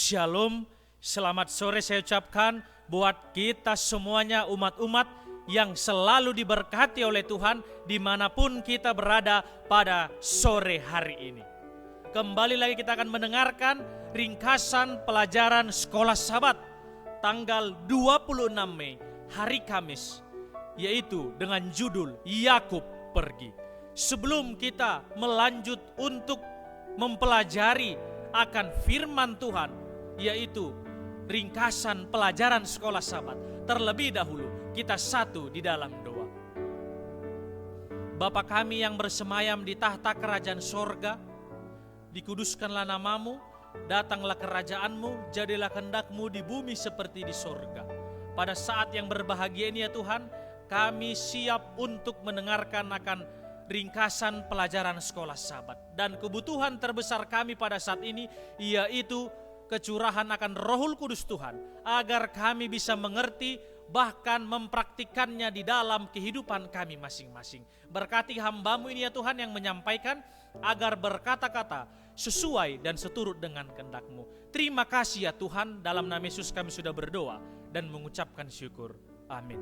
Shalom, selamat sore saya ucapkan buat kita semuanya umat-umat yang selalu diberkati oleh Tuhan dimanapun kita berada pada sore hari ini. Kembali lagi kita akan mendengarkan ringkasan pelajaran Sekolah Sabat tanggal 26 Mei, hari Kamis, yaitu dengan judul Yakub Pergi. Sebelum kita melanjut untuk mempelajari akan firman Tuhan, yaitu ringkasan pelajaran Sekolah Sabat, terlebih dahulu kita satu di dalam doa. Bapa kami yang bersemayam di tahta kerajaan sorga, dikuduskanlah namamu, datanglah kerajaanmu, jadilah kehendakmu di bumi seperti di sorga. Pada saat yang berbahagia ini ya Tuhan, kami siap untuk mendengarkan akan ringkasan pelajaran Sekolah Sabat. Dan kebutuhan terbesar kami pada saat ini yaitu kecurahan akan Roh Kudus Tuhan, agar kami bisa mengerti bahkan mempraktikannya di dalam kehidupan kami masing-masing. Berkati hamba-Mu ini ya Tuhan yang menyampaikan, agar berkata-kata sesuai dan seturut dengan kehendak-Mu. Terima kasih ya Tuhan, dalam nama Yesus kami sudah berdoa dan mengucapkan syukur. Amin.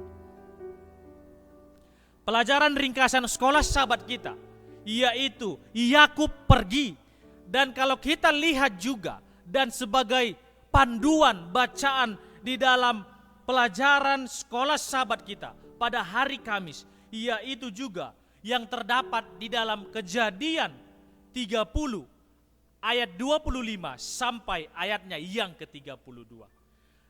Pelajaran ringkasan Sekolah Sabat kita yaitu Yakub Pergi. Dan kalau kita lihat juga dan sebagai panduan bacaan di dalam pelajaran Sekolah Sabat kita pada hari Kamis, yaitu juga yang terdapat di dalam Kejadian 30 ayat 25 sampai ayatnya yang ke-32.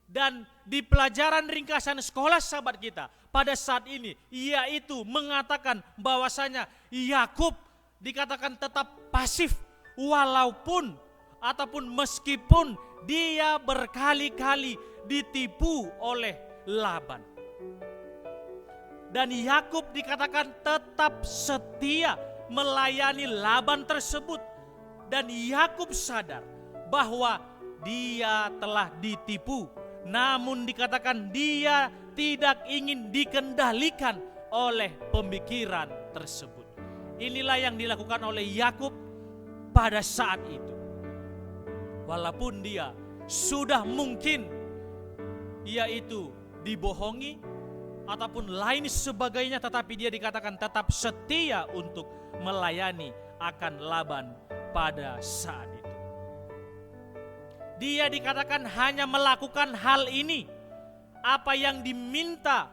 Dan di pelajaran ringkasan Sekolah Sabat kita pada saat ini, yaitu mengatakan bahwasanya Yakub dikatakan tetap pasif walaupun ataupun meskipun dia berkali-kali ditipu oleh Laban. Dan Yakub dikatakan tetap setia melayani Laban tersebut. Dan Yakub sadar bahwa dia telah ditipu, namun dikatakan dia tidak ingin dikendalikan oleh pemikiran tersebut. Inilah yang dilakukan oleh Yakub pada saat itu. Walaupun dia sudah mungkin yaitu dibohongi ataupun lain sebagainya, tetapi dia dikatakan tetap setia untuk melayani akan Laban pada saat itu. Dia dikatakan hanya melakukan hal ini, apa yang diminta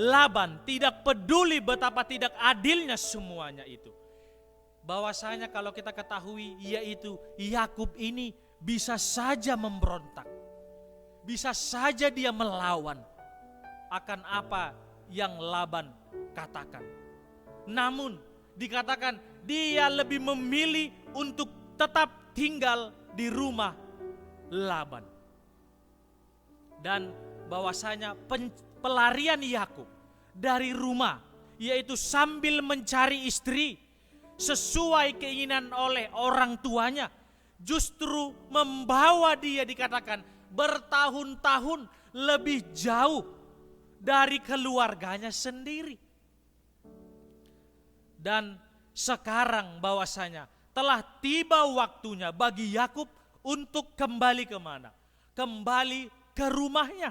Laban, tidak peduli betapa tidak adilnya semuanya itu. Bahwasanya kalau kita ketahui, yaitu Yakub ini bisa saja memberontak, bisa saja dia melawan akan apa yang Laban katakan. Namun dikatakan dia lebih memilih untuk tetap tinggal di rumah Laban. Dan bahwasanya pelarian Yakub dari rumah, yaitu sambil mencari istri sesuai keinginan oleh orang tuanya, justru membawa dia dikatakan bertahun-tahun lebih jauh dari keluarganya sendiri. Dan sekarang bahwasanya telah tiba waktunya bagi Yakub untuk kembali kemana? Kembali ke rumahnya.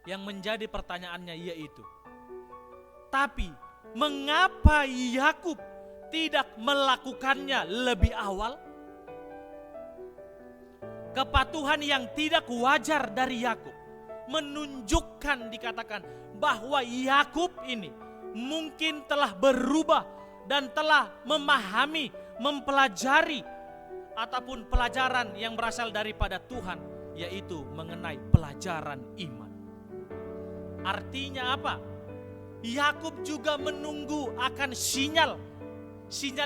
Yang menjadi pertanyaannya yaitu, tapi mengapa Yakub tidak melakukannya lebih awal? Kepatuhan yang tidak wajar dari Yakub menunjukkan dikatakan bahwa Yakub ini mungkin telah berubah dan telah memahami, mempelajari ataupun pelajaran yang berasal daripada Tuhan, yaitu mengenai pelajaran iman. Artinya apa? Yakub juga menunggu akan sinyal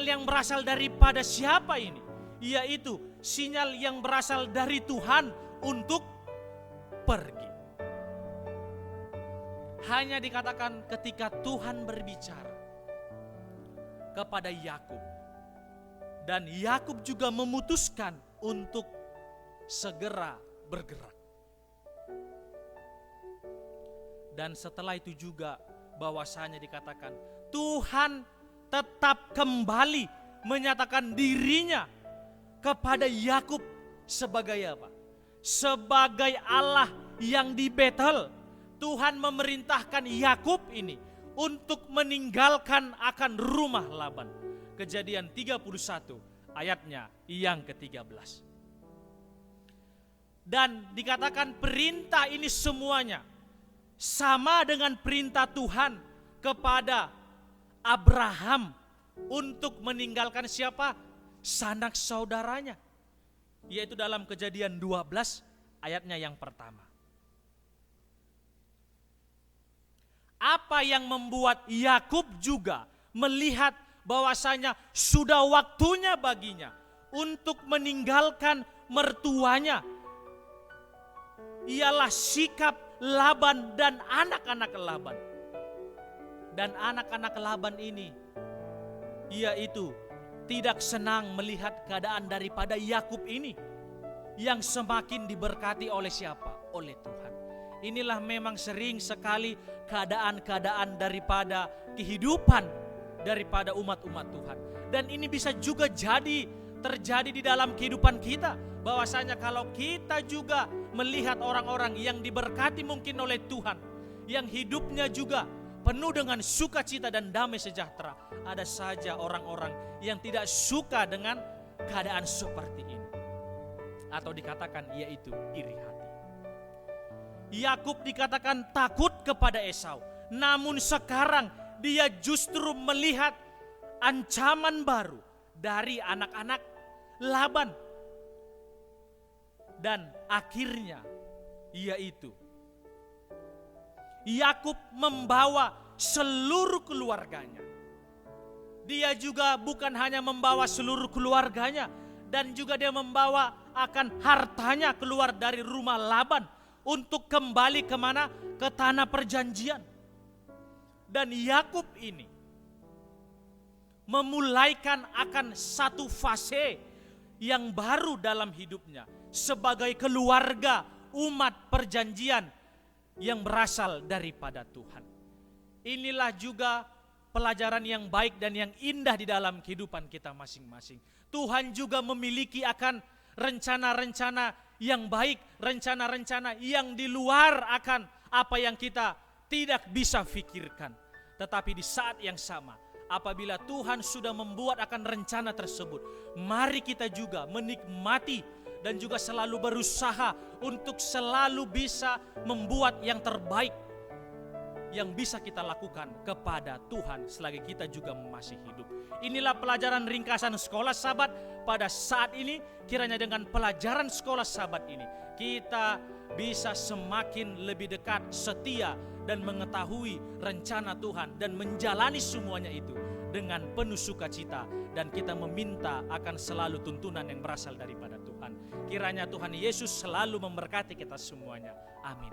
yang berasal daripada siapa ini? Yaitu sinyal yang berasal dari Tuhan untuk pergi. Hanya dikatakan ketika Tuhan berbicara kepada Yakub, dan Yakub juga memutuskan untuk segera bergerak. Dan setelah itu juga bahwasanya dikatakan Tuhan tetap kembali menyatakan dirinya kepada Yakub sebagai apa? Sebagai Allah yang di Betel. Tuhan memerintahkan Yakub ini untuk meninggalkan akan rumah Laban. Kejadian 31 ayatnya yang ke-13. Dan dikatakan perintah ini semuanya sama dengan perintah Tuhan kepada Abraham untuk meninggalkan siapa? Sanak saudaranya. Yaitu dalam Kejadian 12 ayatnya yang pertama. Apa yang membuat Yakub juga melihat bahwasanya sudah waktunya baginya untuk meninggalkan mertuanya, ialah sikap Laban dan anak-anak Laban. Dan anak-anak Laban ini, yaitu tidak senang melihat keadaan daripada Yakub ini yang semakin diberkati oleh siapa? Oleh Tuhan. Inilah memang sering sekali keadaan-keadaan daripada kehidupan daripada umat-umat Tuhan. Dan ini bisa juga terjadi di dalam kehidupan kita. Bahwasanya kalau kita juga melihat orang-orang yang diberkati mungkin oleh Tuhan, yang hidupnya juga penuh dengan sukacita dan damai sejahtera, ada saja orang-orang yang tidak suka dengan keadaan seperti ini. Atau dikatakan yaitu iri hati. Yakub dikatakan takut kepada Esau, namun sekarang dia justru melihat ancaman baru dari anak-anak Laban. Dan akhirnya yaitu Yakub membawa seluruh keluarganya. Dia juga bukan hanya membawa seluruh keluarganya, dan juga dia membawa akan hartanya keluar dari rumah Laban untuk kembali kemana? Ke tanah perjanjian. Dan Yakub ini memulaikan akan satu fase yang baru dalam hidupnya sebagai keluarga umat perjanjian yang berasal daripada Tuhan. Inilah juga pelajaran yang baik dan yang indah di dalam kehidupan kita masing-masing. Tuhan juga memiliki akan rencana-rencana yang baik, rencana-rencana yang di luar akan apa yang kita tidak bisa pikirkan. Tetapi di saat yang sama, apabila Tuhan sudah membuat akan rencana tersebut, mari kita juga menikmati dan juga selalu berusaha untuk selalu bisa membuat yang terbaik yang bisa kita lakukan kepada Tuhan selagi kita juga masih hidup. Inilah pelajaran ringkasan sekolah sahabat pada saat ini. Kiranya dengan pelajaran sekolah sahabat ini kita bisa semakin lebih dekat, setia, dan mengetahui rencana Tuhan dan menjalani semuanya itu dengan penuh sukacita, dan kita meminta akan selalu tuntunan yang berasal daripada Tuhan. Kiranya Tuhan Yesus selalu memberkati kita semuanya. Amin.